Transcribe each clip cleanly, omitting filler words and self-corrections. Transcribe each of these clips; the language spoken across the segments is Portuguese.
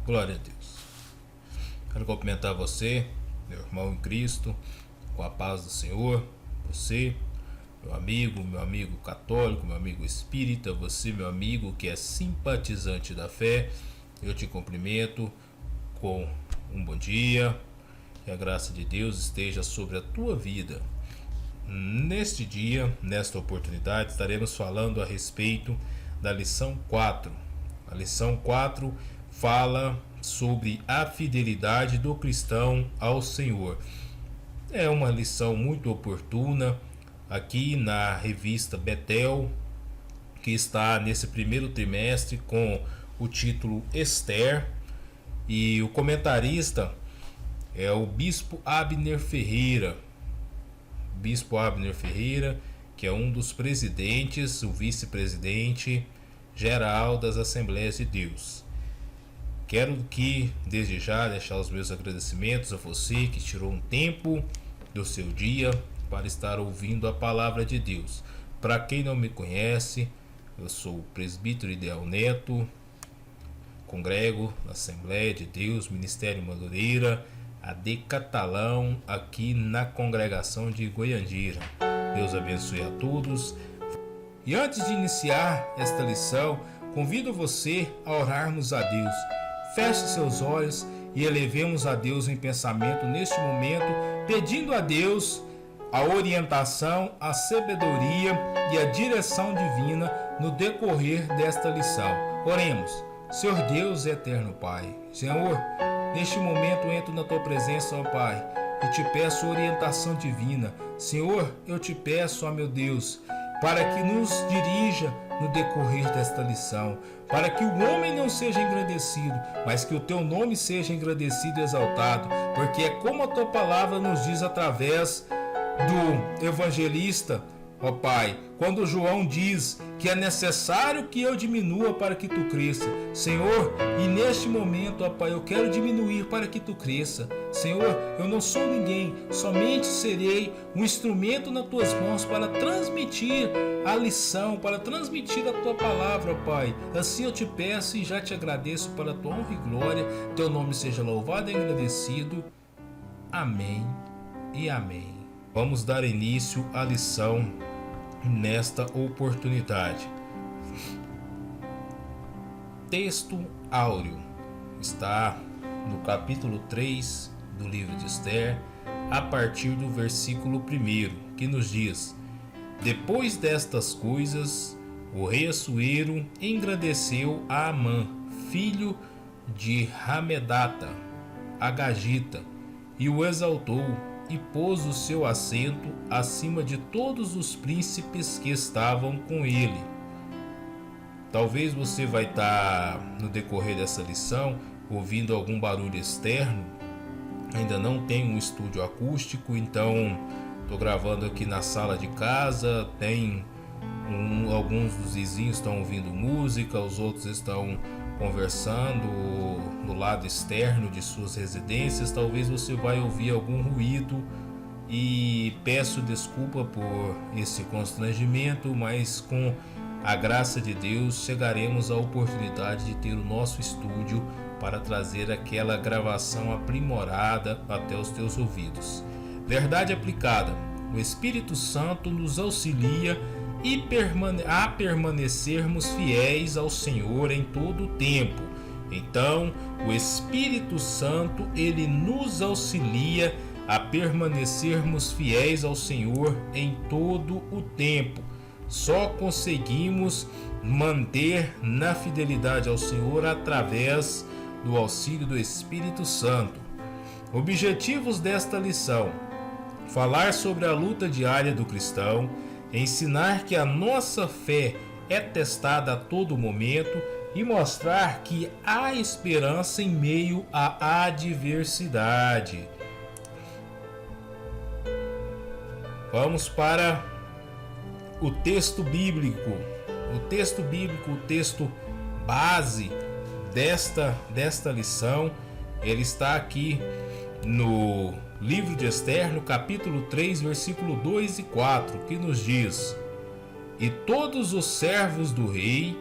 Glória a Deus. Quero cumprimentar você, meu irmão em Cristo, com a paz do Senhor. Você, meu amigo católico, meu amigo espírita, você, meu amigo que é simpatizante da fé, eu te cumprimento com um bom dia. Que a graça de Deus esteja sobre a tua vida. Neste dia, nesta oportunidade, estaremos falando a respeito da lição 4. A lição 4 fala sobre a fidelidade do cristão ao Senhor. É uma lição muito oportuna aqui na revista Betel, que está nesse primeiro trimestre com o título Esther, e o comentarista é o Bispo Abner Ferreira. Bispo Abner Ferreira, que é um dos presidentes, o vice-presidente geral das Assembleias de Deus. Quero que, desde já, deixar os meus agradecimentos a você que tirou um tempo do seu dia para estar ouvindo a palavra de Deus. Para quem não me conhece, eu sou o presbítero Ideal Neto, congrego na Assembleia de Deus, Ministério Madureira, AD Catalão, aqui na congregação de Goiandira. Deus abençoe a todos. E antes de iniciar esta lição, convido você a orarmos a Deus. Feche seus olhos e elevemos a Deus em pensamento neste momento, pedindo a Deus a orientação, a sabedoria e a direção divina no decorrer desta lição. Oremos. Senhor Deus eterno Pai, Senhor, neste momento entro na tua presença, ó Pai, e te peço orientação divina. Senhor, eu te peço, ó meu Deus, para que nos dirija no decorrer desta lição, para que o homem não seja engrandecido, mas que o teu nome seja engrandecido e exaltado, porque é como a tua palavra nos diz através do evangelista, ó Pai, quando João diz que é necessário que eu diminua para que tu cresça. Senhor, e neste momento, ó Pai, eu quero diminuir para que tu cresça. Senhor, eu não sou ninguém, somente serei um instrumento nas tuas mãos para transmitir a lição, para transmitir a tua palavra, ó Pai. Assim eu te peço e já te agradeço para a tua honra e glória. Teu nome seja louvado e agradecido. Amém e amém. Vamos dar início à lição nesta oportunidade. Texto áureo está no capítulo 3 do livro de Esther, a partir do versículo 1, que nos diz: Depois destas coisas, o rei Assuero engrandeceu a Amã, filho de Hamedata, Agagita, e o exaltou, e pôs o seu assento acima de todos os príncipes que estavam com ele. Talvez você vai estar no decorrer dessa lição ouvindo algum barulho externo. Ainda não tenho um estúdio acústico, então estou gravando aqui na sala de casa. Alguns dos vizinhos estão ouvindo música, os outros estão conversando no lado externo de suas residências. Talvez você vai ouvir algum ruído e peço desculpa por esse constrangimento, mas com a graça de Deus chegaremos à oportunidade de ter o nosso estúdio para trazer aquela gravação aprimorada até os teus ouvidos. Verdade aplicada: o Espírito Santo nos auxilia a permanecermos fiéis ao Senhor em todo o tempo. Então, o Espírito Santo, ele nos auxilia a permanecermos fiéis ao Senhor em todo o tempo. Só conseguimos manter na fidelidade ao Senhor através do auxílio do Espírito Santo. Objetivos desta lição: falar sobre a luta diária do cristão, ensinar que a nossa fé é testada a todo momento e mostrar que há esperança em meio à adversidade. Vamos para o texto bíblico. O texto base desta lição, ele está aqui no livro de Esther, no capítulo 3, versículo 2 e 4, que nos diz: E todos os servos do rei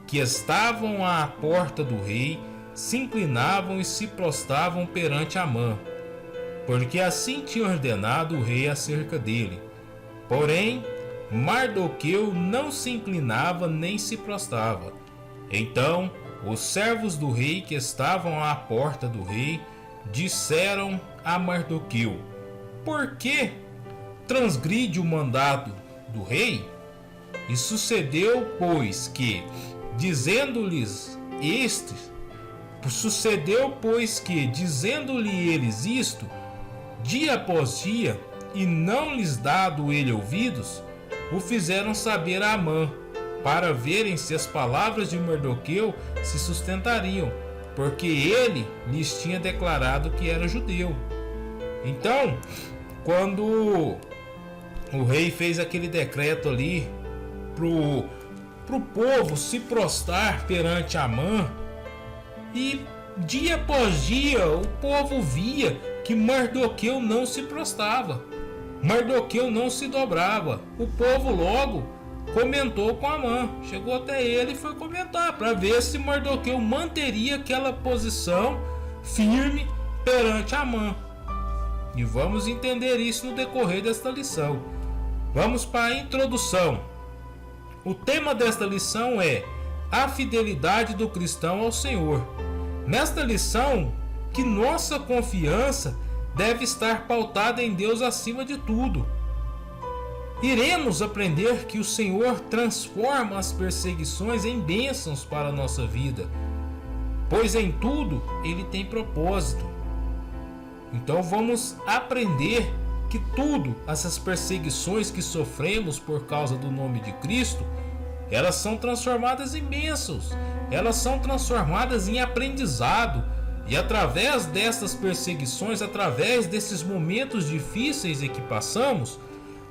que estavam à porta do rei se inclinavam e se prostravam perante Amã, porque assim tinha ordenado o rei acerca dele. Porém, Mardoqueu não se inclinava nem se prostrava. Então, os servos do rei que estavam à porta do rei disseram a Mardoqueu: por que transgride o mandado do rei? E sucedeu, pois, que, dizendo-lhe eles isto, dia após dia, e não lhes dado ele ouvidos, o fizeram saber a Amã, para verem se as palavras de Mardoqueu se sustentariam, porque ele lhes tinha declarado que era judeu. Então, quando o rei fez aquele decreto ali pro povo se prostrar perante Amã, e dia após dia o povo via que Mardoqueu não se prostrava, Mardoqueu não se dobrava. O povo logo comentou com Amã, chegou até ele e foi comentar para ver se Mardoqueu manteria aquela posição firme perante Amã. E vamos entender isso no decorrer desta lição. Vamos para a introdução. O tema desta lição é a fidelidade do cristão ao Senhor. Nesta lição, que nossa confiança deve estar pautada em Deus acima de tudo. Iremos aprender que o Senhor transforma as perseguições em bênçãos para a nossa vida, pois em tudo Ele tem propósito. Então vamos aprender que tudo, essas perseguições que sofremos por causa do nome de Cristo, elas são transformadas em bênçãos, elas são transformadas em aprendizado. E através dessas perseguições, através desses momentos difíceis em que passamos,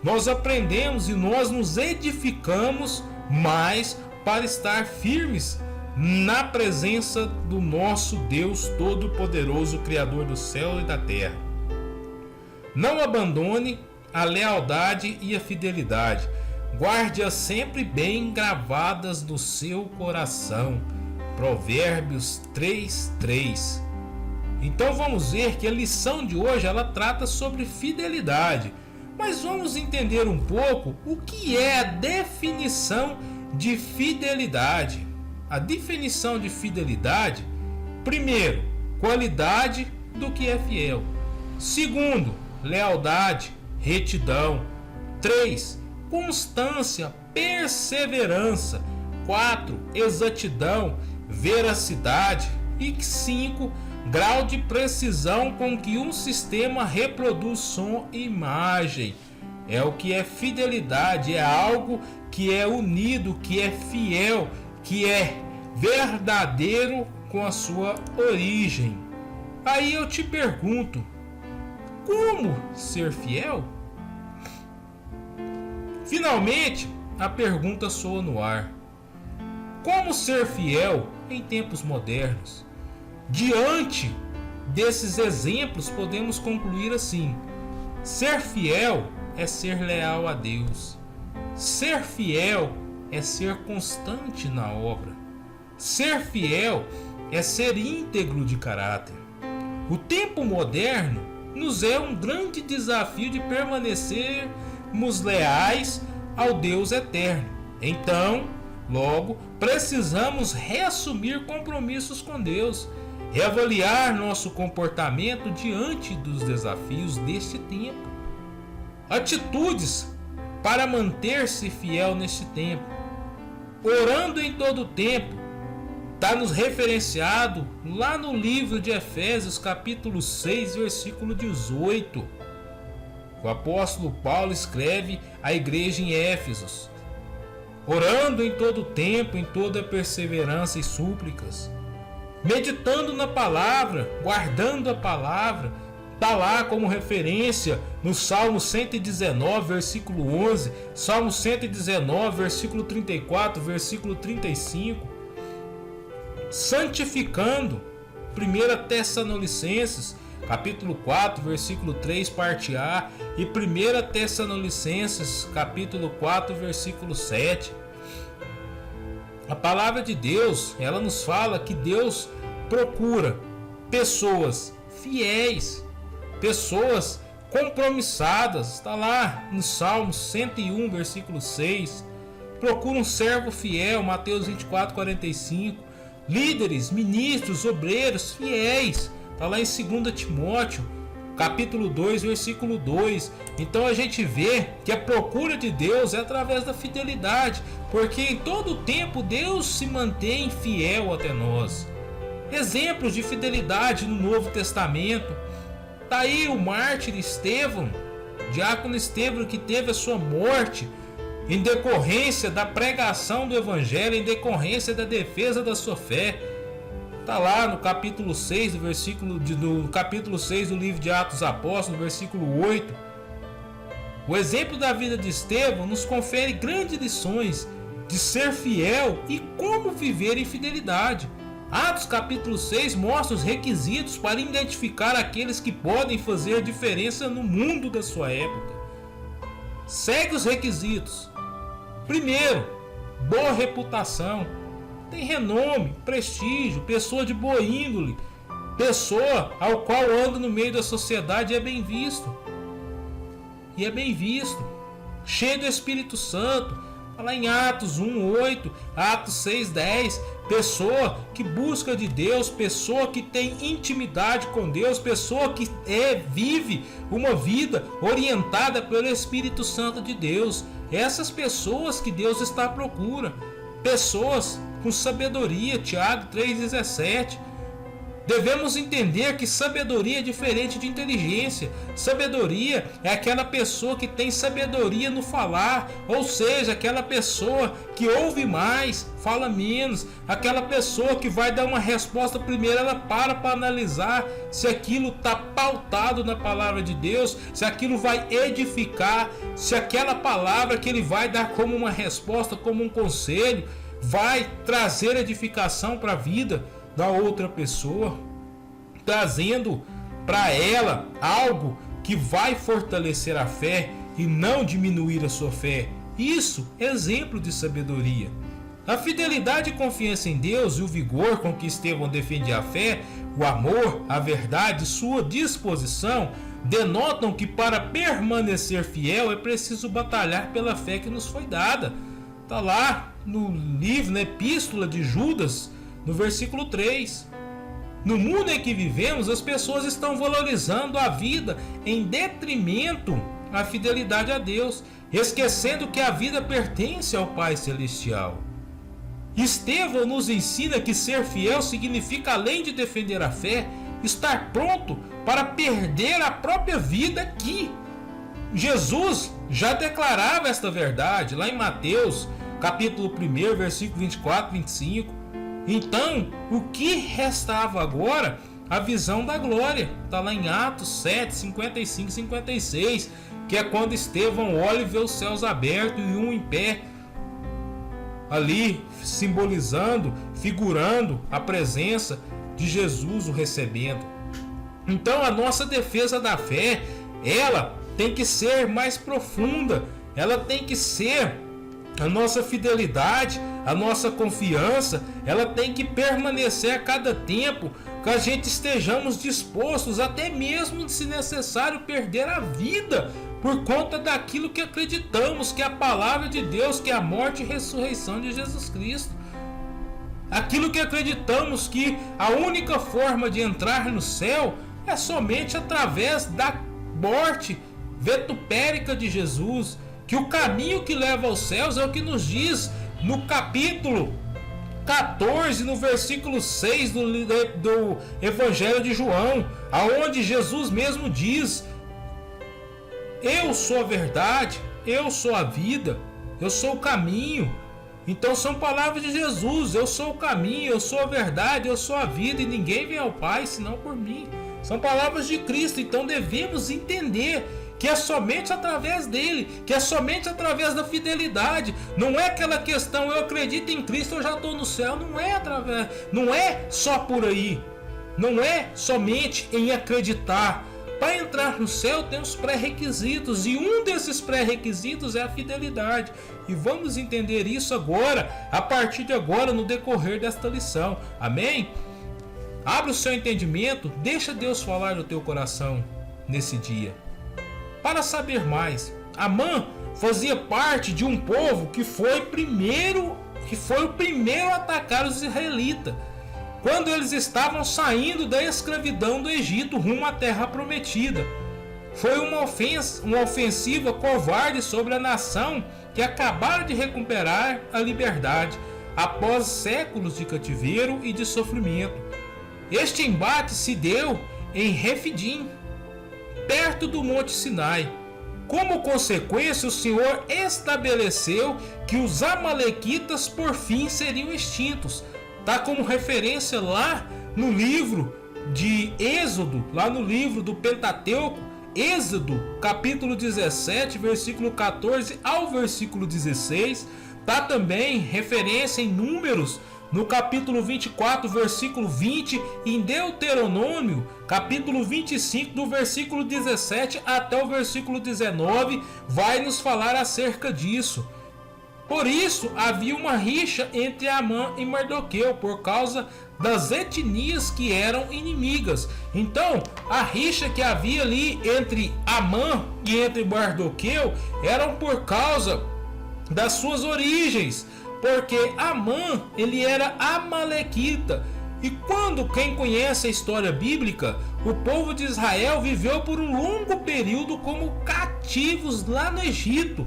nós aprendemos e nós nos edificamos mais para estar firmes na presença do nosso Deus Todo-Poderoso, Criador do céu e da terra. Não abandone a lealdade e a fidelidade. Guarde-as sempre bem gravadas no seu coração. Provérbios 3:3. Então vamos ver que a lição de hoje ela trata sobre fidelidade. Mas vamos entender um pouco o que é a definição de fidelidade. A definição de fidelidade: primeiro, qualidade do que é fiel. Segundo, lealdade, retidão. 3, constância, perseverança. 4, exatidão, veracidade. E 5, grau de precisão com que um sistema reproduz som e imagem. É o que é fidelidade, é algo que é unido, que é fiel, que é verdadeiro com a sua origem. Aí eu te pergunto, como ser fiel? Finalmente, a pergunta soa no ar. Como ser fiel em tempos modernos? Diante desses exemplos, podemos concluir assim: ser fiel é ser leal a Deus. Ser fiel é ser constante na obra. Ser fiel é ser íntegro de caráter. O tempo moderno nos é um grande desafio de permanecermos leais ao Deus eterno. Então, logo, precisamos reassumir compromissos com Deus, reavaliar nosso comportamento diante dos desafios deste tempo. Atitudes para manter-se fiel neste tempo. Orando em todo o tempo. Está nos referenciado lá no livro de Efésios, capítulo 6, versículo 18. O apóstolo Paulo escreve à igreja em Éfesos: orando em todo o tempo, em toda perseverança e súplicas, meditando na palavra, guardando a palavra. Está lá como referência no Salmo 119, versículo 11, Salmo 119, versículo 34, versículo 35. Santificando, 1 Tessalonicenses, capítulo 4, versículo 3, parte A, e 1 Tessalonicenses, capítulo 4, versículo 7. A palavra de Deus, ela nos fala que Deus procura pessoas fiéis, pessoas compromissadas. Está lá no Salmo 101, versículo 6. Procura um servo fiel, Mateus 24, 45. Líderes, ministros, obreiros fiéis. Está lá em 2 Timóteo, capítulo 2, versículo 2. Então a gente vê que a procura de Deus é através da fidelidade, porque em todo tempo Deus se mantém fiel até nós. Exemplos de fidelidade no Novo Testamento. Está aí o mártir Estevão, diácono Estevão, que teve a sua morte em decorrência da pregação do Evangelho, em decorrência da defesa da sua fé. Está lá no capítulo 6 do capítulo 6 do livro de Atos Apóstolos, versículo 8. O exemplo da vida de Estevão nos confere grandes lições de ser fiel e como viver em fidelidade. Atos capítulo 6 mostra os requisitos para identificar aqueles que podem fazer diferença no mundo da sua época. Segue os requisitos. Primeiro, boa reputação. Tem renome, prestígio, pessoa de boa índole, pessoa ao qual anda no meio da sociedade e é bem visto. Cheio do Espírito Santo. Lá em Atos 1:8, Atos 6:10, pessoa que busca de Deus, pessoa que tem intimidade com Deus, pessoa que vive uma vida orientada pelo Espírito Santo de Deus. Essas pessoas que Deus está à procura, pessoas com sabedoria, Tiago 3,17. Devemos entender que sabedoria é diferente de inteligência. Sabedoria é aquela pessoa que tem sabedoria no falar, ou seja, aquela pessoa que ouve mais, fala menos, aquela pessoa que vai dar uma resposta primeiro, ela para analisar se aquilo está pautado na palavra de Deus, se aquilo vai edificar, se aquela palavra que ele vai dar como uma resposta, como um conselho, vai trazer edificação para a vida da outra pessoa, trazendo para ela algo que vai fortalecer a fé e não diminuir a sua fé. Isso é exemplo de sabedoria. A fidelidade e confiança em Deus e o vigor com que Estevão defendia a fé, o amor, a verdade, sua disposição, denotam que para permanecer fiel é preciso batalhar pela fé que nos foi dada. Está lá no livro, na Epístola de Judas, no versículo 3. No mundo em que vivemos, as pessoas estão valorizando a vida em detrimento à fidelidade a Deus, esquecendo que a vida pertence ao Pai Celestial. Estevão nos ensina que ser fiel significa, além de defender a fé, estar pronto para perder a própria vida aqui. Jesus já declarava esta verdade lá em Mateus, capítulo 1, versículo 24 e 25. Então, o que restava agora? A visão da glória. Está lá em Atos 7, 55 e 56, que é quando Estevão olha e vê os céus abertos e um em pé, ali simbolizando, figurando a presença de Jesus o recebendo. Então a nossa defesa da fé, ela tem que ser mais profunda, ela tem que ser a nossa fidelidade, a nossa confiança, ela tem que permanecer a cada tempo que a gente estejamos dispostos, até mesmo se necessário, perder a vida por conta daquilo que acreditamos, que é a palavra de Deus, que é a morte e ressurreição de Jesus Cristo. Aquilo que acreditamos que a única forma de entrar no céu é somente através da morte vetupérica de Jesus, que o caminho que leva aos céus é o que nos diz no capítulo 14, no versículo 6 do Evangelho de João, aonde Jesus mesmo diz: eu sou a verdade, eu sou a vida, eu sou o caminho. Então são palavras de Jesus: eu sou o caminho, eu sou a verdade, eu sou a vida, e ninguém vem ao Pai senão por mim. São palavras de Cristo. Então devemos entender que é somente através dele, que é somente através da fidelidade. Não é aquela questão, eu acredito em Cristo, eu já estou no céu. Não é só por aí. Não é somente em acreditar. Para entrar no céu tem os pré-requisitos, e um desses pré-requisitos é a fidelidade. E vamos entender isso agora, a partir de agora, no decorrer desta lição. Amém? Abre o seu entendimento, deixa Deus falar no teu coração nesse dia. Para saber mais, Amã fazia parte de um povo que foi o primeiro a atacar os israelitas, quando eles estavam saindo da escravidão do Egito rumo à terra prometida. Foi uma ofensiva covarde sobre a nação que acabara de recuperar a liberdade após séculos de cativeiro e de sofrimento. Este embate se deu em Refidim, perto do Monte Sinai. Como consequência, o Senhor estabeleceu que os amalequitas por fim seriam extintos. Tá como referência lá no livro de Êxodo, lá no livro do Pentateuco, Êxodo, capítulo 17, versículo 14 ao versículo 16. Tá também referência em Números, no capítulo 24, versículo 20, em Deuteronômio, capítulo 25, do versículo 17 até o versículo 19, vai nos falar acerca disso. Por isso, havia uma rixa entre Amã e Mardoqueu, por causa das etnias que eram inimigas. Então, a rixa que havia ali entre Amã e entre Mardoqueu eram por causa das suas origens, porque Amã, ele era amalequita. E quando quem conhece a história bíblica, o povo de Israel viveu por um longo período como cativos lá no Egito.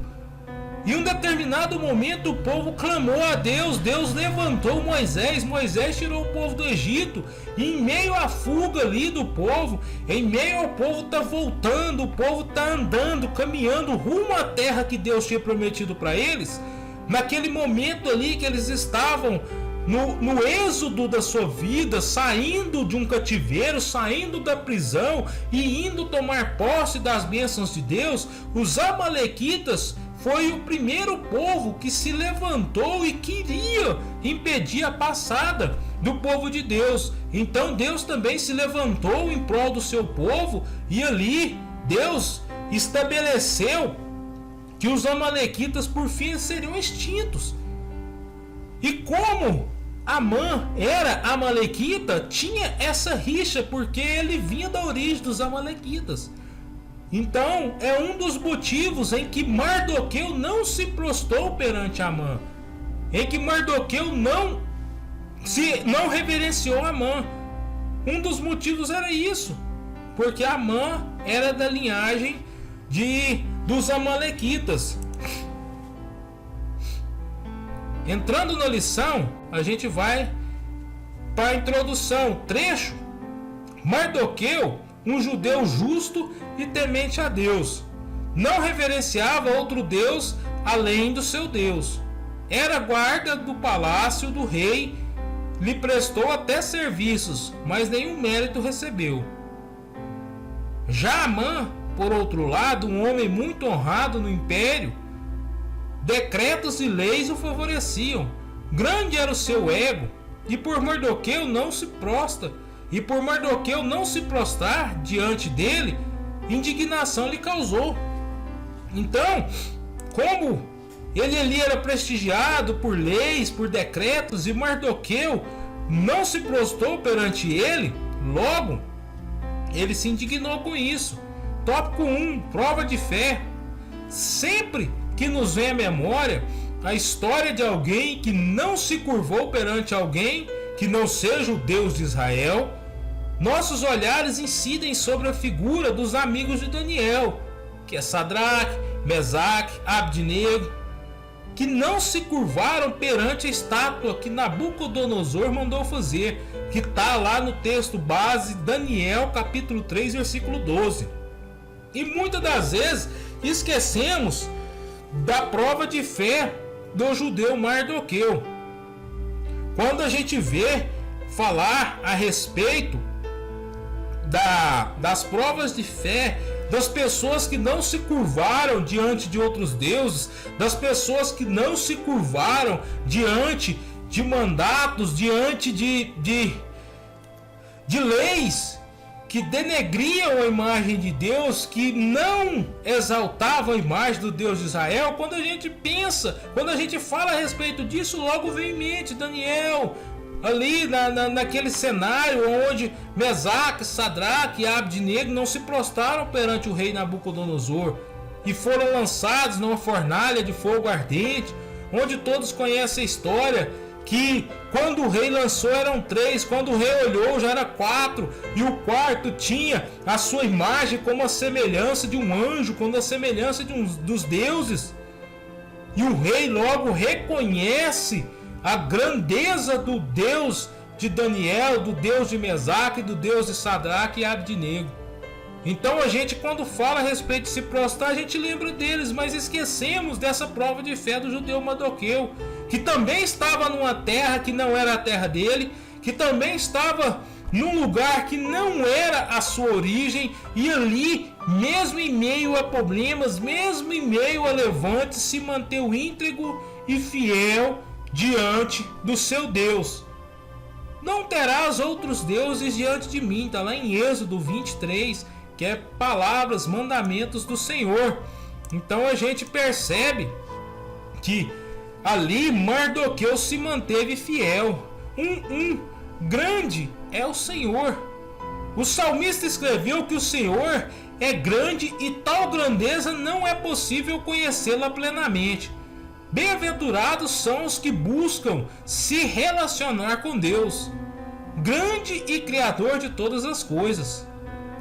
Em um determinado momento o povo clamou a Deus, Deus levantou Moisés, Moisés tirou o povo do Egito, e em meio à fuga ali do povo, em meio ao povo tá voltando, o povo tá andando, caminhando rumo à terra que Deus tinha prometido para eles, naquele momento ali que eles estavam no êxodo da sua vida, saindo de um cativeiro, saindo da prisão e indo tomar posse das bênçãos de Deus, os amalequitas foi o primeiro povo que se levantou e queria impedir a passada do povo de Deus. Então Deus também se levantou em prol do seu povo, e ali Deus estabeleceu que os amalequitas por fim seriam extintos. E como Amã era amalequita, tinha essa rixa, porque ele vinha da origem dos amalequitas. Então é um dos motivos em que Mardoqueu não se prostrou perante Amã, em que Mardoqueu não reverenciou Amã. Um dos motivos era isso, porque Amã era da linhagem dos amalequitas. Entrando na lição, a gente vai para a introdução, trecho. Mardoqueu, um judeu justo e temente a Deus, não reverenciava outro Deus além do seu Deus. Era guarda do palácio do rei, lhe prestou até serviços, mas nenhum mérito recebeu. Já Amã, por outro lado, um homem muito honrado no império, decretos e leis o favoreciam. Grande era o seu ego, e por Mardoqueu não se prostrar diante dele, indignação lhe causou. Então, como ele ali era prestigiado por leis, por decretos, e Mardoqueu não se prostrou perante ele, logo ele se indignou com isso. Tópico 1, prova de fé. Sempre que nos vem à memória a história de alguém que não se curvou perante alguém que não seja o Deus de Israel, nossos olhares incidem sobre a figura dos amigos de Daniel, que é Sadraque, Mesaque, Abdenego, que não se curvaram perante a estátua que Nabucodonosor mandou fazer, que está lá no texto base, Daniel capítulo 3, versículo 12. E muitas das vezes esquecemos da prova de fé do judeu Mardoqueu. Quando a gente vê falar a respeito das provas de fé, das pessoas que não se curvaram diante de outros deuses, das pessoas que não se curvaram diante de mandatos, diante de leis que denegriam a imagem de Deus, que não exaltavam a imagem do Deus de Israel. Quando a gente pensa, quando a gente fala a respeito disso, logo vem em mente Daniel, ali naquele cenário onde Mesaque, Sadraque e Abdenego não se prostraram perante o rei Nabucodonosor e foram lançados numa fornalha de fogo ardente, onde todos conhecem a história que quando o rei lançou eram 3, quando o rei olhou já era 4, e o quarto tinha a sua imagem como a semelhança de um anjo, como a semelhança dos deuses. E o rei logo reconhece a grandeza do Deus de Daniel, do Deus de Mesaque, do Deus de Sadraque e Abdenego. Então a gente, quando fala a respeito de se prostrar, a gente lembra deles, mas esquecemos dessa prova de fé do judeu Mardoqueu, que também estava numa terra que não era a terra dele, que também estava num lugar que não era a sua origem, e ali, mesmo em meio a problemas, mesmo em meio a levantes, se manteve íntegro e fiel diante do seu Deus. Não terás outros deuses diante de mim, está lá em Êxodo 23, que é palavras, mandamentos do Senhor. Então a gente percebe que ali Mardoqueu se manteve fiel. Grande é o Senhor. O salmista escreveu que o Senhor é grande e tal grandeza não é possível conhecê-la plenamente. Bem-aventurados são os que buscam se relacionar com Deus, grande e criador de todas as coisas.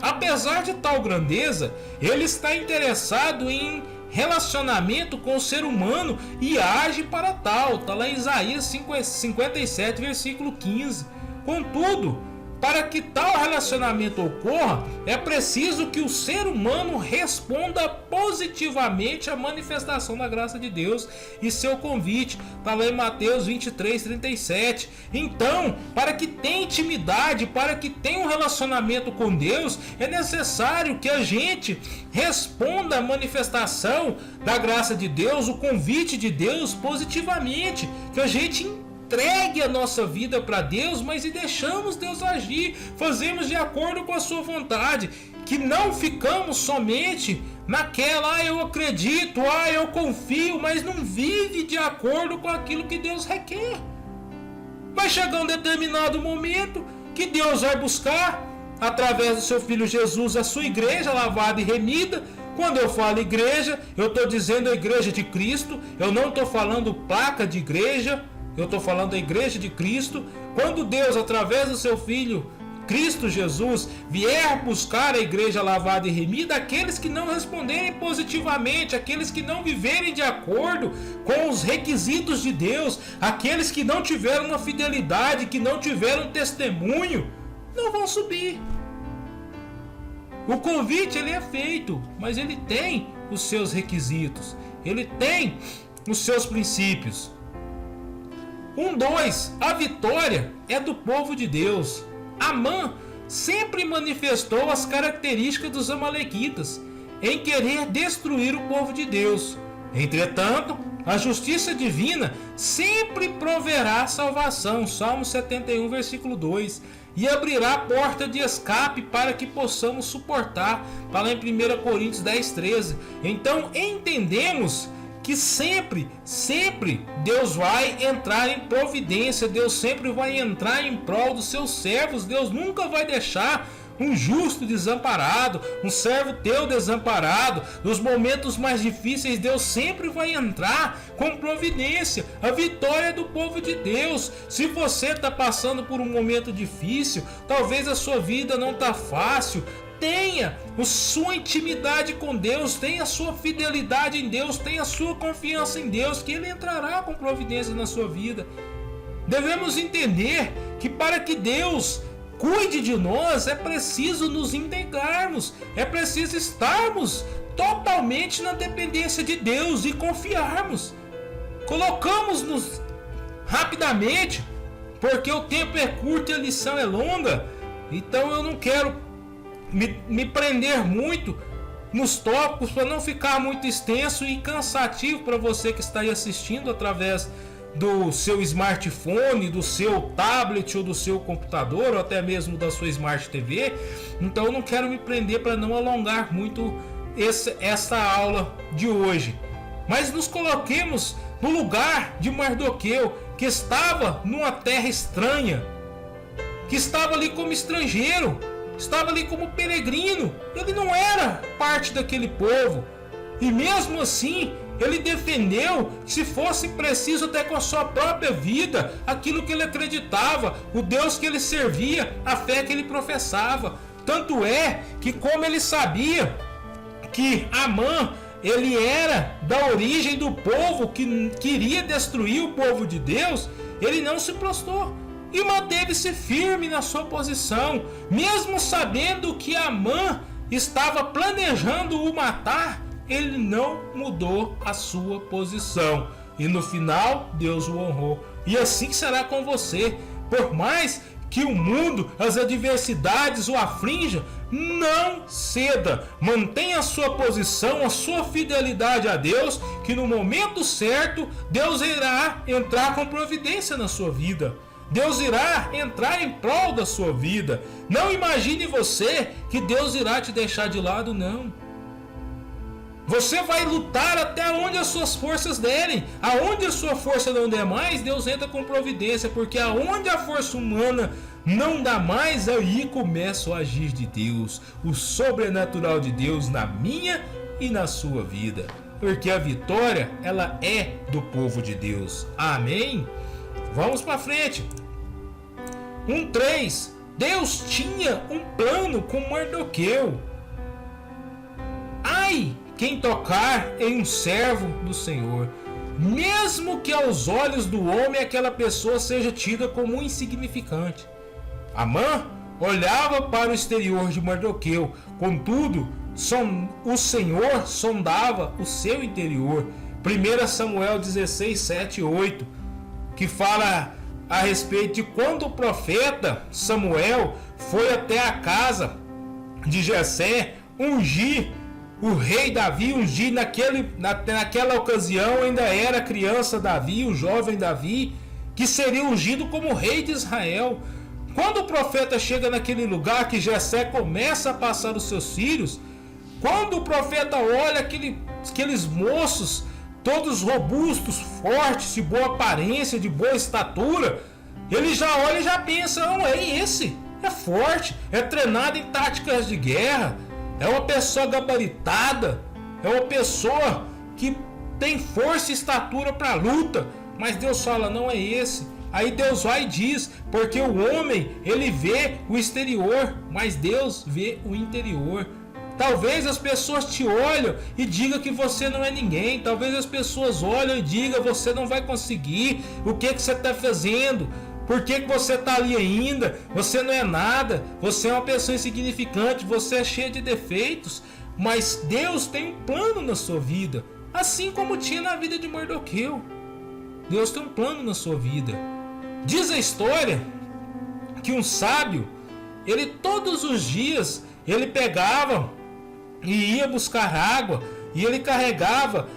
Apesar de tal grandeza, ele está interessado em relacionamento com o ser humano e age para tal. Está lá em Isaías 57, versículo 15. Contudo, para que tal relacionamento ocorra, é preciso que o ser humano responda positivamente à manifestação da graça de Deus e seu convite. Está lá em Mateus 23, 37. Então, para que tenha intimidade, para que tenha um relacionamento com Deus, é necessário que a gente responda à manifestação da graça de Deus, o convite de Deus positivamente, que a gente entregue a nossa vida para Deus, mas e deixamos Deus agir, fazemos de acordo com a sua vontade, que não ficamos somente naquela, eu acredito, eu confio, mas não vive de acordo com aquilo que Deus requer. Vai chegar um determinado momento que Deus vai buscar, através do seu Filho Jesus, a sua igreja lavada e remida. Quando eu falo igreja, eu estou dizendo a igreja de Cristo, eu não estou falando placa de igreja, eu estou falando da igreja de Cristo. Quando Deus, através do seu Filho Cristo Jesus, vier buscar a igreja lavada e remida, aqueles que não responderem positivamente, aqueles que não viverem de acordo com os requisitos de Deus, aqueles que não tiveram uma fidelidade, que não tiveram testemunho, não vão subir. O convite ele é feito, mas ele tem os seus requisitos, ele tem os seus princípios. 2. A vitória é do povo de Deus. Amã sempre manifestou as características dos amalequitas em querer destruir o povo de Deus. Entretanto, a justiça divina sempre proverá salvação. Salmo 71, versículo 2. E abrirá porta de escape para que possamos suportar. Está lá em 1 Coríntios 10, 13. Então entendemos que sempre Deus vai entrar em providência, Deus sempre vai entrar em prol dos seus servos. Deus nunca vai deixar um justo desamparado, um servo teu desamparado. Nos momentos mais difíceis, Deus sempre vai entrar com providência. A vitória é do povo de Deus. Se você está passando por um momento difícil, talvez a sua vida não está fácil, tenha a sua intimidade com Deus, tenha a sua fidelidade em Deus, tenha a sua confiança em Deus, que Ele entrará com providência na sua vida. Devemos entender que para que Deus cuide de nós, é preciso nos entregarmos, é preciso estarmos totalmente na dependência de Deus e confiarmos. Colocamos-nos rapidamente, porque o tempo é curto e a lição é longa, então eu não quero me prender muito nos tópicos para não ficar muito extenso e cansativo para você que está aí assistindo através do seu smartphone, do seu tablet ou do seu computador, ou até mesmo da sua Smart TV. Então eu não quero me prender para não alongar muito essa aula de hoje, mas nos coloquemos no lugar de Mardoqueu, que estava numa terra estranha, que estava ali como estrangeiro, estava ali como peregrino. Ele não era parte daquele povo. E mesmo assim, ele defendeu, se fosse preciso até com a sua própria vida, aquilo que ele acreditava, o Deus que ele servia, a fé que ele professava. Tanto é que, como ele sabia que Amã, ele era da origem do povo que queria destruir o povo de Deus, ele não se prostrou e manteve-se firme na sua posição, mesmo sabendo que Amã estava planejando o matar. Ele não mudou a sua posição e no final Deus o honrou. E assim será com você. Por mais que o mundo, as adversidades o aflinjam, não ceda, mantenha a sua posição, a sua fidelidade a Deus, que no momento certo Deus irá entrar com providência na sua vida. Deus irá entrar em prol da sua vida. Não imagine você que Deus irá te deixar de lado, não. Você vai lutar até onde as suas forças derem. Aonde a sua força não der mais, Deus entra com providência. Porque aonde a força humana não dá mais, aí começa o agir de Deus, o sobrenatural de Deus na minha e na sua vida. Porque a vitória, ela é do povo de Deus. Amém? Vamos para frente. 1:3. Deus tinha um plano com Mardoqueu. Ai, quem tocar em um servo do Senhor, mesmo que aos olhos do homem aquela pessoa seja tida como insignificante. Amã olhava para o exterior de Mardoqueu, contudo, o Senhor sondava o seu interior. 1 Samuel 16, 7 e 8, que fala a respeito de quando o profeta Samuel foi até a casa de Jessé ungir o rei Davi. Ungir naquela ocasião ainda era criança Davi, o jovem Davi, que seria ungido como rei de Israel. Quando o profeta chega naquele lugar que Jessé começa a passar os seus filhos, quando o profeta olha aqueles moços todos robustos, fortes, de boa aparência, de boa estatura, ele já olha e já pensa: não, é esse, é forte, é treinado em táticas de guerra, é uma pessoa gabaritada, é uma pessoa que tem força e estatura para a luta. Mas Deus fala: não é esse. Aí Deus vai e diz, porque o homem, ele vê o exterior, mas Deus vê o interior. Talvez as pessoas te olham e digam que você não é ninguém. Talvez as pessoas olham e digam: você não vai conseguir. O que você está fazendo? Por que você está ali ainda? Você não é nada. Você é uma pessoa insignificante. Você é cheio de defeitos. Mas Deus tem um plano na sua vida, assim como tinha na vida de Mardoqueu. Deus tem um plano na sua vida. Diz a história que um sábio, ele todos os dias, ele pegava e ia buscar água, e ele carregava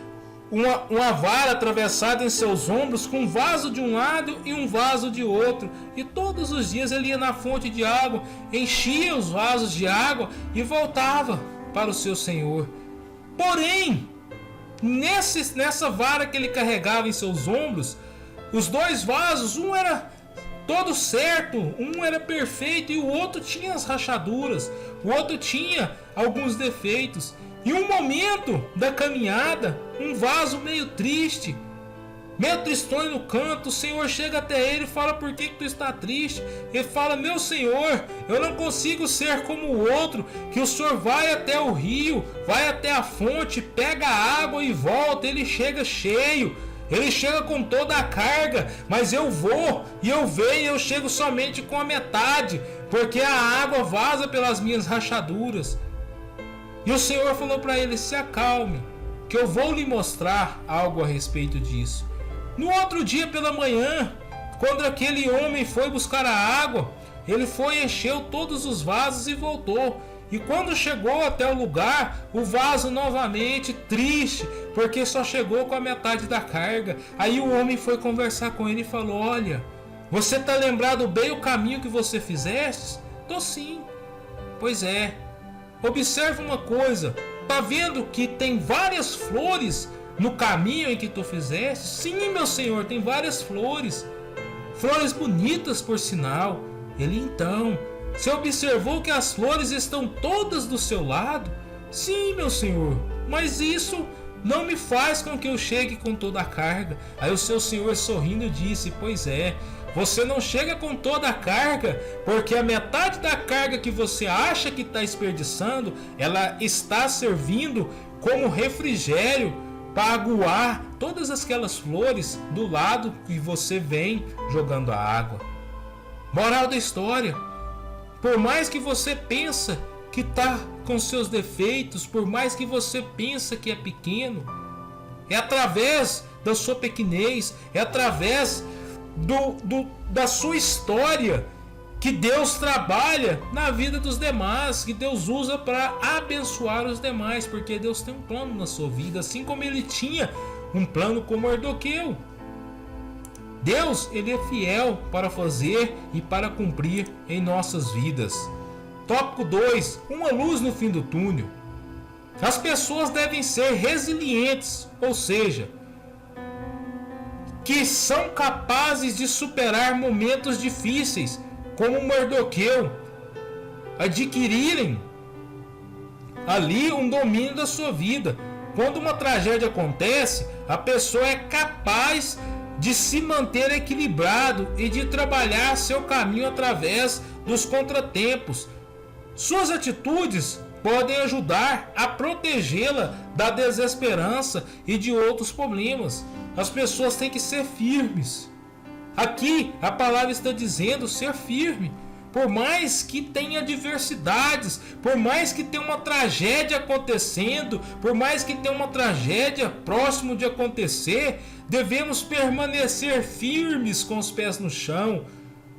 uma vara atravessada em seus ombros, com um vaso de um lado e um vaso de outro, e todos os dias ele ia na fonte de água, enchia os vasos de água e voltava para o seu Senhor. Porém, nessa vara que ele carregava em seus ombros, os dois vasos, um era todo certo, um era perfeito, e o outro tinha as rachaduras, o outro tinha alguns defeitos. Em um momento da caminhada, um vaso meio triste, meio tristonho no canto, o Senhor chega até ele e fala: por que tu está triste? Ele fala: meu Senhor, eu não consigo ser como o outro, que o Senhor vai até o rio, vai até a fonte, pega a água e volta, ele chega cheio, ele chega com toda a carga, mas eu vou e eu venho e eu chego somente com a metade, porque a água vaza pelas minhas rachaduras. E o Senhor falou para ele: se acalme, que eu vou lhe mostrar algo a respeito disso. No outro dia pela manhã, quando aquele homem foi buscar a água, ele foi, encheu todos os vasos e voltou. E quando chegou até o lugar, o vaso novamente triste, porque só chegou com a metade da carga. Aí o homem foi conversar com ele e falou: olha, você está lembrado bem o caminho que você fizeste? Tô sim. Pois é. Observe uma coisa, tá vendo que tem várias flores no caminho em que tu fizeste? Sim, meu senhor, tem várias flores, flores bonitas por sinal. Ele então, você observou que as flores estão todas do seu lado? Sim, meu senhor, mas isso não me faz com que eu chegue com toda a carga. Aí o seu senhor sorrindo disse: pois é, você não chega com toda a carga, porque a metade da carga que você acha que está desperdiçando, ela está servindo como refrigério para aguar todas aquelas flores do lado que você vem jogando a água. Moral da história: por mais que você pensa que está com seus defeitos, por mais que você pensa que é pequeno, é através da sua pequenez, é através da sua história que Deus trabalha na vida dos demais, que Deus usa para abençoar os demais, porque Deus tem um plano na sua vida, assim como Ele tinha um plano com Mardoqueu. Deus, Ele é fiel para fazer e para cumprir em nossas vidas. Tópico 2. Uma luz no fim do túnel. As pessoas devem ser resilientes, ou seja, que são capazes de superar momentos difíceis, como Mardoqueu, adquirirem ali um domínio da sua vida. Quando uma tragédia acontece, a pessoa é capaz de se manter equilibrado e de trabalhar seu caminho através dos contratempos. Suas atitudes podem ajudar a protegê-la da desesperança e de outros problemas. As pessoas têm que ser firmes. Aqui a palavra está dizendo ser firme. Por mais que tenha adversidades, por mais que tenha uma tragédia acontecendo, por mais que tenha uma tragédia próximo de acontecer, devemos permanecer firmes com os pés no chão.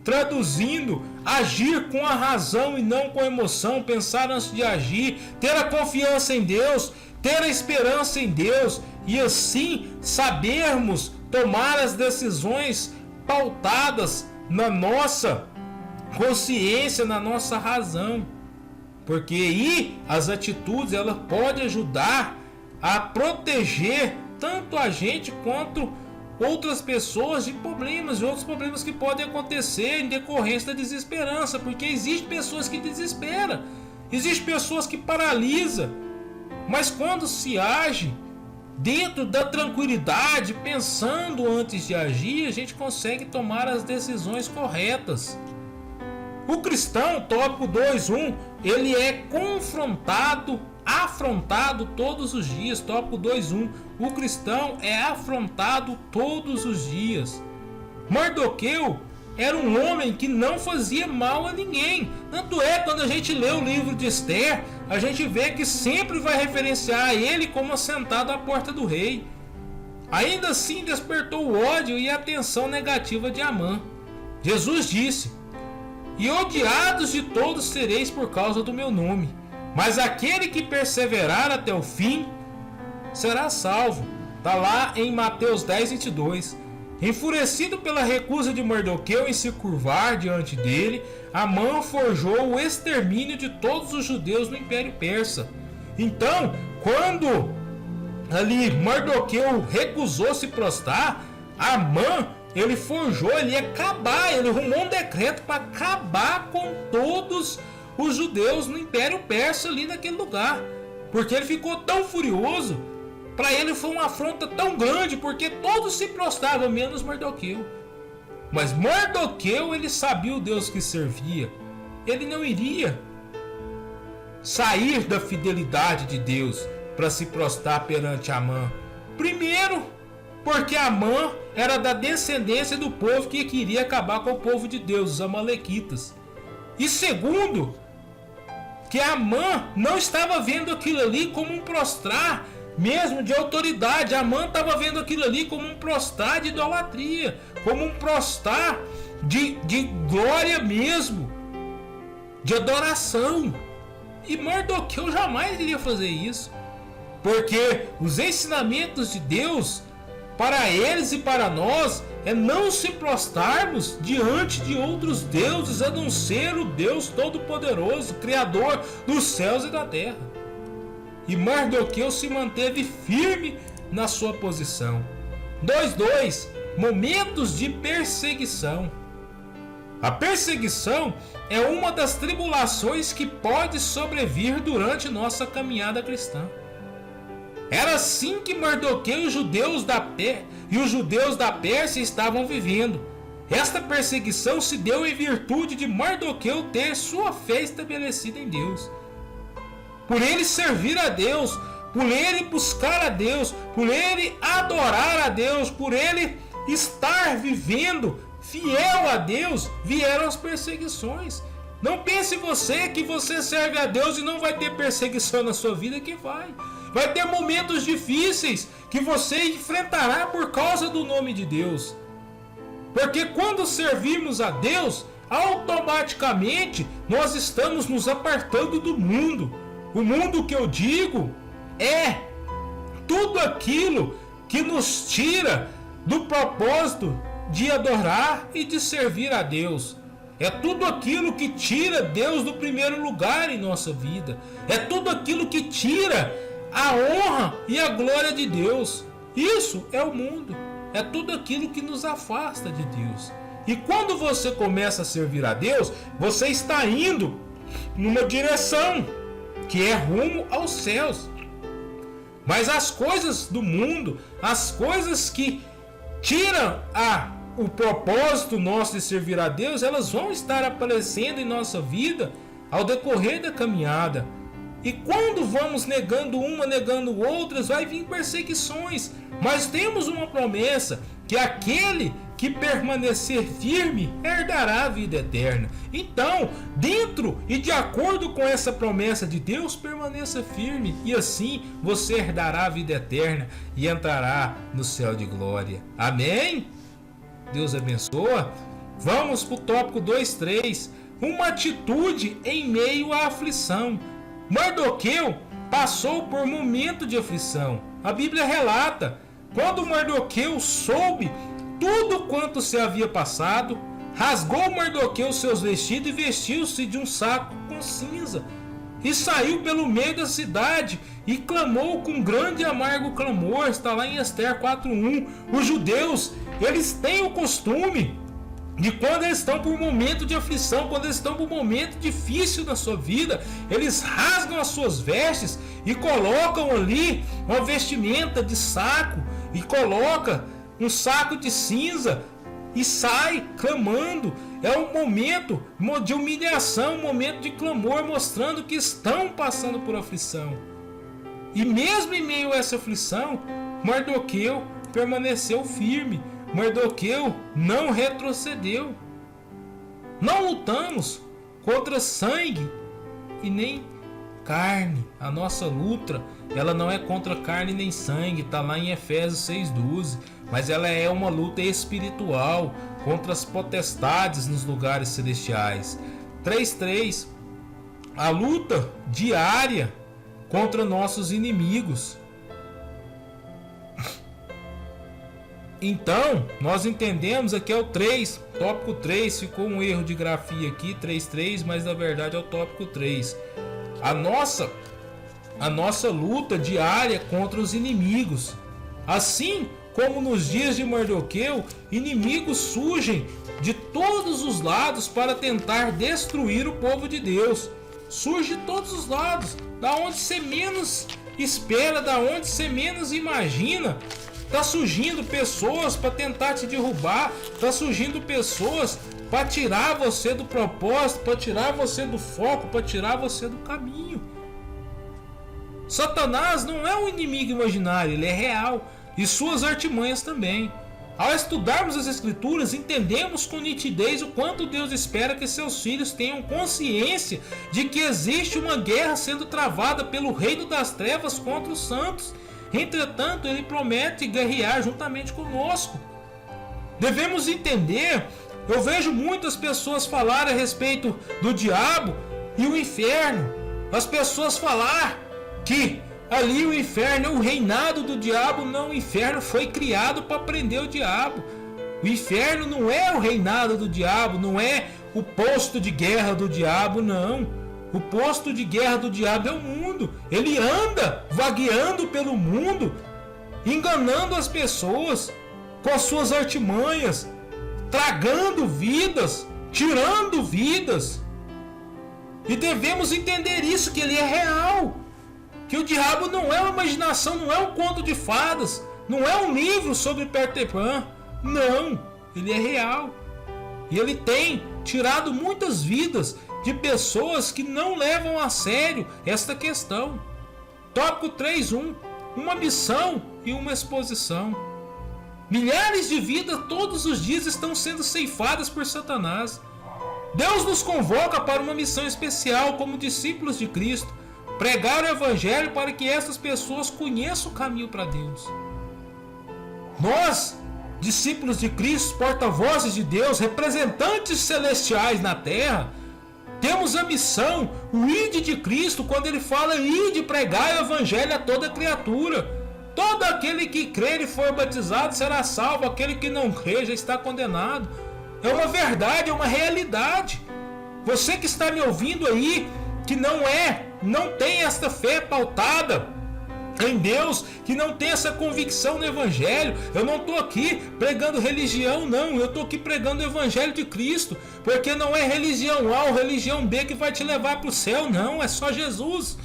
Traduzindo, agir com a razão e não com a emoção, pensar antes de agir, ter a confiança em Deus, ter a esperança em Deus e assim sabermos tomar as decisões pautadas na nossa consciência, na nossa razão. Porque aí as atitudes elas podem ajudar a proteger tanto a gente quanto outras pessoas de outros problemas que podem acontecer em decorrência da desesperança, porque existem pessoas que desesperam, existem pessoas que paralisam, mas quando se age dentro da tranquilidade, pensando antes de agir, a gente consegue tomar as decisões corretas. O cristão, tópico 2.1, ele é afrontado todos os dias. Tópico 2.1, o cristão é afrontado todos os dias. Mardoqueu era um homem que não fazia mal a ninguém. Tanto é, quando a gente lê o livro de Esther, a gente vê que sempre vai referenciar ele como assentado à porta do rei. Ainda assim despertou o ódio e a atenção negativa de Amã. Jesus disse: e odiados de todos sereis por causa do meu nome, mas aquele que perseverar até o fim será salvo. Está lá em Mateus 10:22. Enfurecido pela recusa de Mardoqueu em se curvar diante dele, Amã forjou o extermínio de todos os judeus no Império Persa. Então, quando ali Mardoqueu recusou se prostrar, Amã ele forjou, ele arrumou um decreto para acabar com todos os judeus no Império Persa ali naquele lugar, porque ele ficou tão furioso. Para ele foi uma afronta tão grande, porque todos se prostravam, menos Mardoqueu. Mas Mardoqueu, ele sabia o Deus que servia. Ele não iria sair da fidelidade de Deus para se prostrar perante Amã. Primeiro, porque Amã era da descendência do povo que queria acabar com o povo de Deus, os amalequitas. E segundo, que Amã não estava vendo aquilo ali como um prostrar mesmo de autoridade. Amã estava vendo aquilo ali como um prostrar de idolatria, como um prostrar de glória mesmo, de adoração. E Mardoqueu jamais iria fazer isso, porque os ensinamentos de Deus para eles e para nós é não se prostrarmos diante de outros deuses, a não ser o Deus Todo-Poderoso, Criador dos céus e da terra. E Mardoqueu se manteve firme na sua posição. 2.2. Momentos de perseguição. A perseguição é uma das tribulações que pode sobrevir durante nossa caminhada cristã. Era assim que Mardoqueu e os judeus da Pérsia estavam vivendo. Esta perseguição se deu em virtude de Mardoqueu ter sua fé estabelecida em Deus. Por ele servir a Deus, por ele buscar a Deus, por ele adorar a Deus, por ele estar vivendo fiel a Deus, vieram as perseguições. Não pense você que você serve a Deus e não vai ter perseguição na sua vida, que vai. Vai ter momentos difíceis que você enfrentará por causa do nome de Deus. Porque quando servimos a Deus, automaticamente nós estamos nos apartando do mundo. O mundo que eu digo é tudo aquilo que nos tira do propósito de adorar e de servir a Deus. É tudo aquilo que tira Deus do primeiro lugar em nossa vida. É tudo aquilo que tira a honra e a glória de Deus. Isso é o mundo. É tudo aquilo que nos afasta de Deus. E quando você começa a servir a Deus, você está indo numa direção que é rumo aos céus. Mas as coisas do mundo, as coisas que tiram o propósito nosso de servir a Deus, elas vão estar aparecendo em nossa vida ao decorrer da caminhada. E quando vamos negando uma, negando outras, vai vir perseguições. Mas temos uma promessa, que aquele que permanecer firme herdará a vida eterna. Então, dentro e de acordo com essa promessa de Deus, permaneça firme, e assim você herdará a vida eterna e entrará no céu de glória. Amém? Deus abençoa. Vamos para o tópico 2.3. Uma atitude em meio à aflição. Mardoqueu passou por momento de aflição. A Bíblia relata, quando Mardoqueu soube tudo quanto se havia passado, rasgou Mardoqueu seus vestidos e vestiu-se de um saco com cinza, e saiu pelo meio da cidade e clamou com grande e amargo clamor. Está lá em Esther 4.1. Os judeus, eles têm o costume de, quando eles estão por um momento de aflição, quando eles estão por um momento difícil na sua vida, eles rasgam as suas vestes e colocam ali uma vestimenta de saco, e coloca um saco de cinza e sai clamando. É um momento de humilhação, um momento de clamor, mostrando que estão passando por aflição. E mesmo em meio a essa aflição, Mardoqueu permaneceu firme. Mardoqueu não retrocedeu. Não lutamos contra sangue e nem carne. A nossa luta, ela não é contra carne nem sangue, está lá em Efésios 6.12. Mas ela é uma luta espiritual contra as potestades nos lugares celestiais. 3.3. A luta diária contra nossos inimigos. Então, nós entendemos aqui é o 3, tópico 3, ficou um erro de grafia aqui, 3.3, mas na verdade é o tópico 3. A nossa luta diária contra os inimigos. Assim como nos dias de Mardoqueu, inimigos surgem de todos os lados para tentar destruir o povo de Deus. Surge de todos os lados, da onde você menos espera, da onde você menos imagina. Está surgindo pessoas para tentar te derrubar, está surgindo pessoas para tirar você do propósito, para tirar você do foco, para tirar você do caminho. Satanás não é um inimigo imaginário, ele é real, e suas artimanhas também. Ao estudarmos as Escrituras, entendemos com nitidez o quanto Deus espera que seus filhos tenham consciência de que existe uma guerra sendo travada pelo reino das trevas contra os santos. Entretanto, ele promete guerrear juntamente conosco. Devemos entender, eu vejo muitas pessoas falar a respeito do diabo e o inferno. As pessoas falar que ali o inferno é o reinado do diabo. Não, o inferno foi criado para prender o diabo. O inferno não é o reinado do diabo, não é o posto de guerra do diabo, não. O posto de guerra do diabo é o mundo. Ele anda vagueando pelo mundo, enganando as pessoas com as suas artimanhas, tragando vidas, tirando vidas. E devemos entender isso, que ele é real, que o diabo não é uma imaginação, não é um conto de fadas, não é um livro sobre Peter Pan. Não, ele é real. E ele tem tirado muitas vidas de pessoas que não levam a sério esta questão. Tópico 3.1: uma missão e uma exposição. Milhares de vidas todos os dias estão sendo ceifadas por Satanás. Deus nos convoca para uma missão especial como discípulos de Cristo: pregar o Evangelho para que essas pessoas conheçam o caminho para Deus. Nós, discípulos de Cristo, porta-vozes de Deus, representantes celestiais na terra, temos a missão, o ide de Cristo, quando ele fala ide pregar o Evangelho a toda criatura. Todo aquele que crer e for batizado será salvo, aquele que não crer já está condenado. É uma verdade, é uma realidade. Você que está me ouvindo aí, que não tem esta fé pautada em Deus, que não tem essa convicção no Evangelho. Eu não estou aqui pregando religião, não. Eu estou aqui pregando o Evangelho de Cristo, porque não é religião A ou religião B que vai te levar para o céu, não. É só Jesus.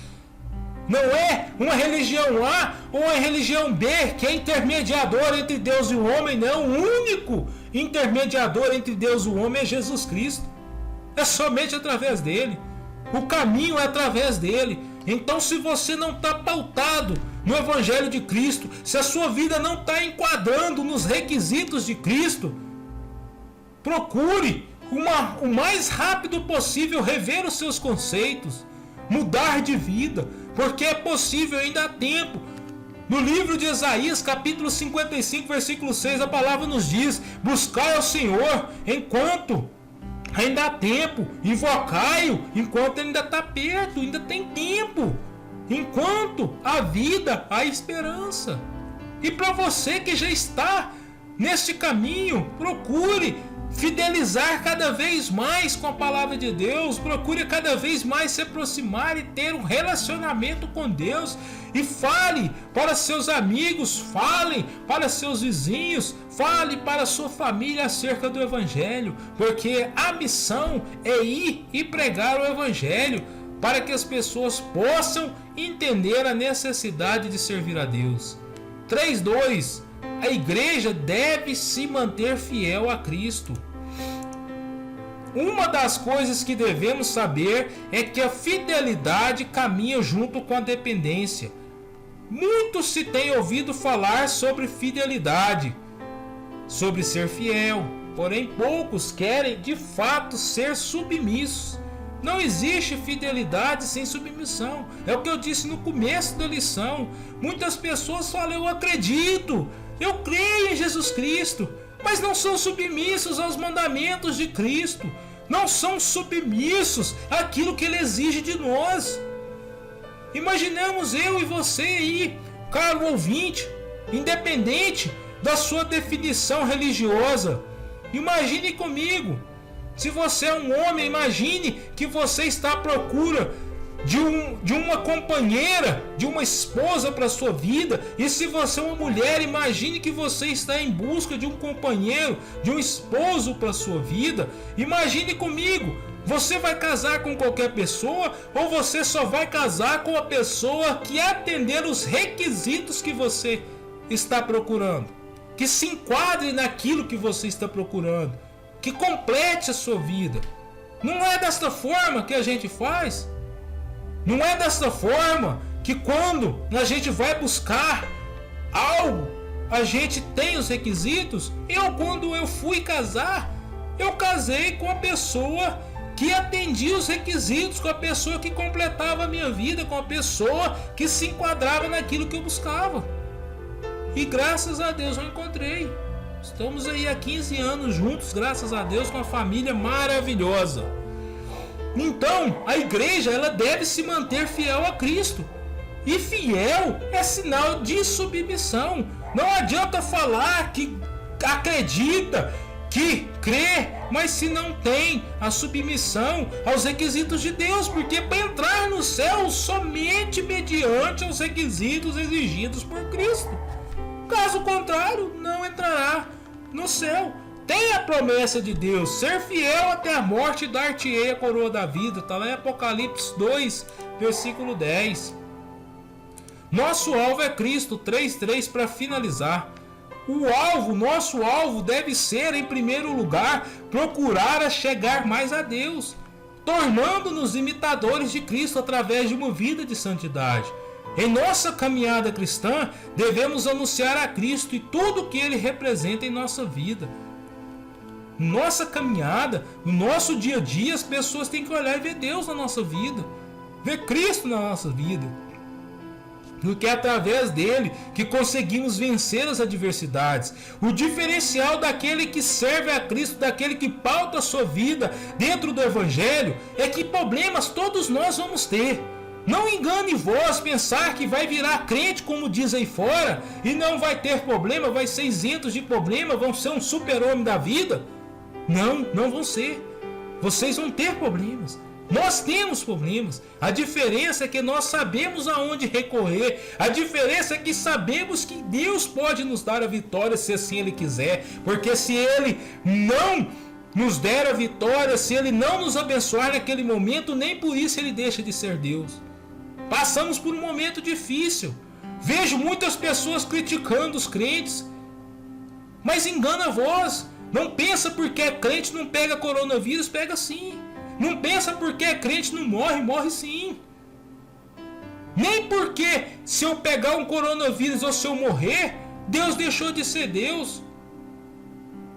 Não é uma religião A ou uma religião B que é intermediador entre Deus e o homem, não. O único intermediador entre Deus e o homem é Jesus Cristo. É somente através dele. O caminho é através dele. Então, se você não está pautado no Evangelho de Cristo, se a sua vida não está enquadrando nos requisitos de Cristo, procure o mais rápido possível rever os seus conceitos, mudar de vida, porque é possível, ainda há tempo. No livro de Isaías, capítulo 55, versículo 6, a palavra nos diz: buscai ao Senhor enquanto ainda há tempo, invocai-o enquanto ainda está perto, ainda tem tempo. Enquanto há vida, há esperança. E para você que já está neste caminho, procure fidelizar cada vez mais com a palavra de Deus, procure cada vez mais se aproximar e ter um relacionamento com Deus, e fale para seus amigos, fale para seus vizinhos, fale para a sua família acerca do Evangelho, porque a missão é ir e pregar o Evangelho para que as pessoas possam entender a necessidade de servir a Deus. 3.2: a igreja deve se manter fiel a Cristo. Uma das coisas que devemos saber é que a fidelidade caminha junto com a dependência. Muito se tem ouvido falar sobre fidelidade, sobre ser fiel, porém poucos querem de fato ser submissos. Não existe fidelidade sem submissão. É o que eu disse no começo da lição. Muitas pessoas falam: eu acredito, eu creio em Jesus Cristo, mas não são submissos aos mandamentos de Cristo, não são submissos àquilo que Ele exige de nós. Imaginemos eu e você aí, caro ouvinte, independente da sua definição religiosa. Imagine comigo, se você é um homem, imagine que você está à procura de uma companheira, de uma esposa para a sua vida. E se você é uma mulher, imagine que você está em busca de um companheiro, de um esposo para a sua vida. Imagine comigo, você vai casar com qualquer pessoa ou você só vai casar com a pessoa que atender os requisitos que você está procurando, que se enquadre naquilo que você está procurando, que complete a sua vida? Não é desta forma que a gente faz? Não é desta forma que quando a gente vai buscar algo, a gente tem os requisitos? Quando eu fui casar, eu casei com a pessoa que atendia os requisitos, com a pessoa que completava a minha vida, com a pessoa que se enquadrava naquilo que eu buscava. E graças a Deus eu encontrei. Estamos aí há 15 anos juntos, graças a Deus, com uma família maravilhosa. Então, a igreja ela deve se manter fiel a Cristo. E fiel é sinal de submissão. Não adianta falar que acredita, que crê, mas se não tem a submissão aos requisitos de Deus, porque para entrar no céu somente mediante os requisitos exigidos por Cristo. Caso contrário, não entrará no céu. Tem a promessa de Deus: ser fiel até a morte, dar-te-ei a coroa da vida. Está lá em Apocalipse 2, versículo 10. Nosso alvo é Cristo, 3:3 para finalizar. Nosso alvo deve ser, em primeiro lugar, procurar a chegar mais a Deus, tornando-nos imitadores de Cristo através de uma vida de santidade. Em nossa caminhada cristã, devemos anunciar a Cristo e tudo o que Ele representa em nossa vida. Nossa caminhada, no nosso dia a dia, as pessoas têm que olhar e ver Deus na nossa vida, ver Cristo na nossa vida, porque é através dele que conseguimos vencer as adversidades. O diferencial daquele que serve a Cristo, daquele que pauta a sua vida dentro do Evangelho, é que problemas todos nós vamos ter. Não engane vós pensar que vai virar crente, como diz aí fora, e não vai ter problema, vai ser isento de problema, vão ser um super-homem da vida. Não vão ser. Vocês vão ter problemas. Nós temos problemas. A diferença é que nós sabemos aonde recorrer. A diferença é que sabemos que Deus pode nos dar a vitória se assim Ele quiser. Porque se Ele não nos der a vitória, se Ele não nos abençoar naquele momento, nem por isso Ele deixa de ser Deus. Passamos por um momento difícil. Vejo muitas pessoas criticando os crentes. Mas engana vós. Não pensa porque é crente não pega coronavírus, pega sim. Não pensa porque é crente não morre, morre sim. Nem porque se eu pegar um coronavírus ou se eu morrer, Deus deixou de ser Deus.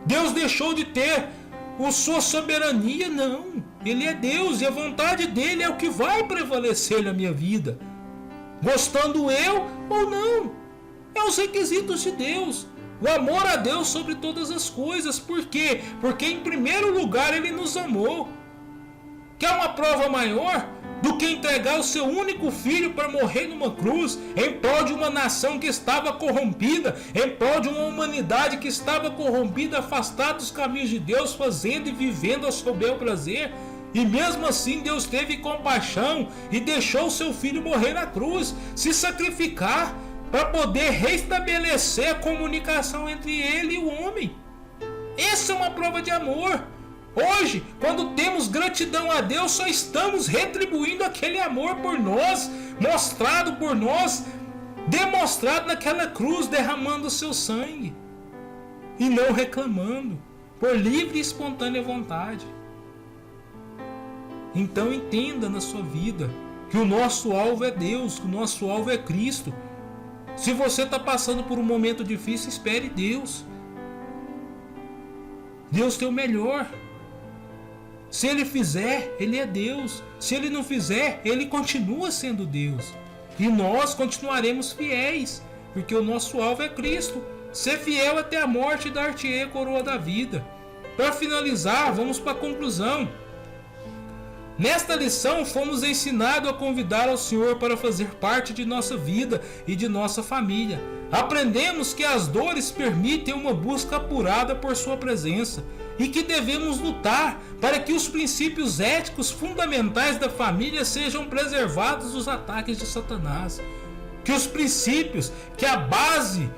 Deus deixou de ter a sua soberania, não. Ele é Deus e a vontade dele é o que vai prevalecer na minha vida. Gostando eu ou não. É os requisitos de Deus. O amor a Deus sobre todas as coisas. Por quê? Porque em primeiro lugar Ele nos amou. Quer uma prova maior do que entregar o seu único filho para morrer numa cruz em prol de uma nação que estava corrompida, em prol de uma humanidade que estava corrompida, afastada dos caminhos de Deus, fazendo e vivendo ao seu bel prazer? E mesmo assim Deus teve compaixão e deixou o seu filho morrer na cruz, se sacrificar para poder restabelecer a comunicação entre ele e o homem. Essa é uma prova de amor. Hoje, quando temos gratidão a Deus, só estamos retribuindo aquele amor por nós, mostrado por nós, demonstrado naquela cruz, derramando o seu sangue. E não reclamando, por livre e espontânea vontade. Então entenda na sua vida que o nosso alvo é Deus, que o nosso alvo é Cristo. Se você está passando por um momento difícil, espere Deus. Deus tem o melhor. Se Ele fizer, Ele é Deus. Se Ele não fizer, Ele continua sendo Deus. E nós continuaremos fiéis, porque o nosso alvo é Cristo. Ser fiel até a morte e dar-te-ei a coroa da vida. Para finalizar, vamos para a conclusão. Nesta lição, fomos ensinados a convidar ao Senhor para fazer parte de nossa vida e de nossa família. Aprendemos que as dores permitem uma busca apurada por sua presença e que devemos lutar para que os princípios éticos fundamentais da família sejam preservados dos ataques de Satanás. Que os princípios, que a base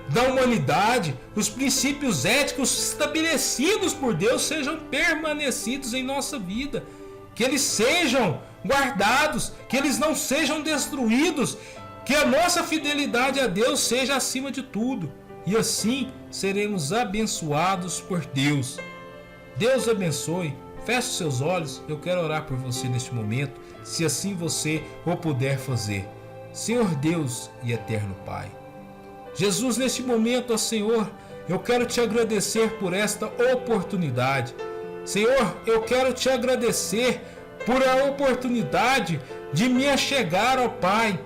da humanidade, os princípios éticos estabelecidos por Deus sejam permanecidos em nossa vida. Que eles sejam guardados, que eles não sejam destruídos, que a nossa fidelidade a Deus seja acima de tudo. E assim seremos abençoados por Deus. Deus abençoe. Feche os seus olhos. Eu quero orar por você neste momento, se assim você o puder fazer. Senhor Deus e eterno Pai, Jesus, neste momento, ó Senhor, eu quero te agradecer por esta oportunidade. Senhor, eu quero te agradecer por a oportunidade de me achegar, ó Pai,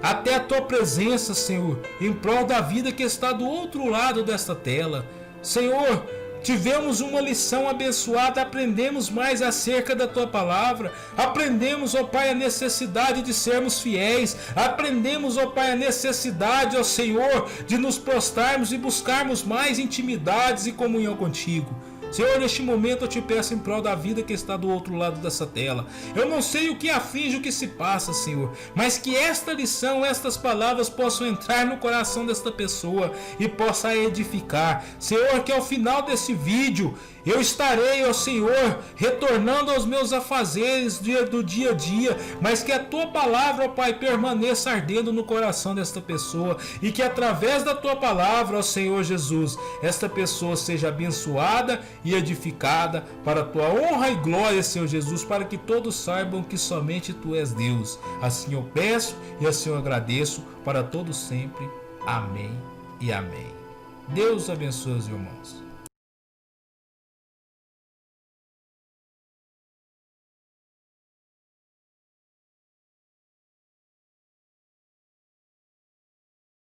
até a tua presença, Senhor, em prol da vida que está do outro lado desta tela. Senhor, tivemos uma lição abençoada, aprendemos mais acerca da tua palavra, aprendemos, ó Pai, a necessidade de sermos fiéis, aprendemos, ó Pai, a necessidade, ó Senhor, de nos prostrarmos e buscarmos mais intimidades e comunhão contigo. Senhor, neste momento eu te peço em prol da vida que está do outro lado dessa tela. Eu não sei o que aflige, o que se passa, Senhor, mas que esta lição, estas palavras possam entrar no coração desta pessoa e possa edificar. Senhor, que ao final desse vídeo eu estarei, ó Senhor, retornando aos meus afazeres do dia a dia, mas que a tua palavra, ó Pai, permaneça ardendo no coração desta pessoa e que através da tua palavra, ó Senhor Jesus, esta pessoa seja abençoada e edificada para a tua honra e glória, Senhor Jesus, para que todos saibam que somente tu és Deus. Assim eu peço e assim eu agradeço para todos sempre. Amém e amém. Deus abençoe os irmãos.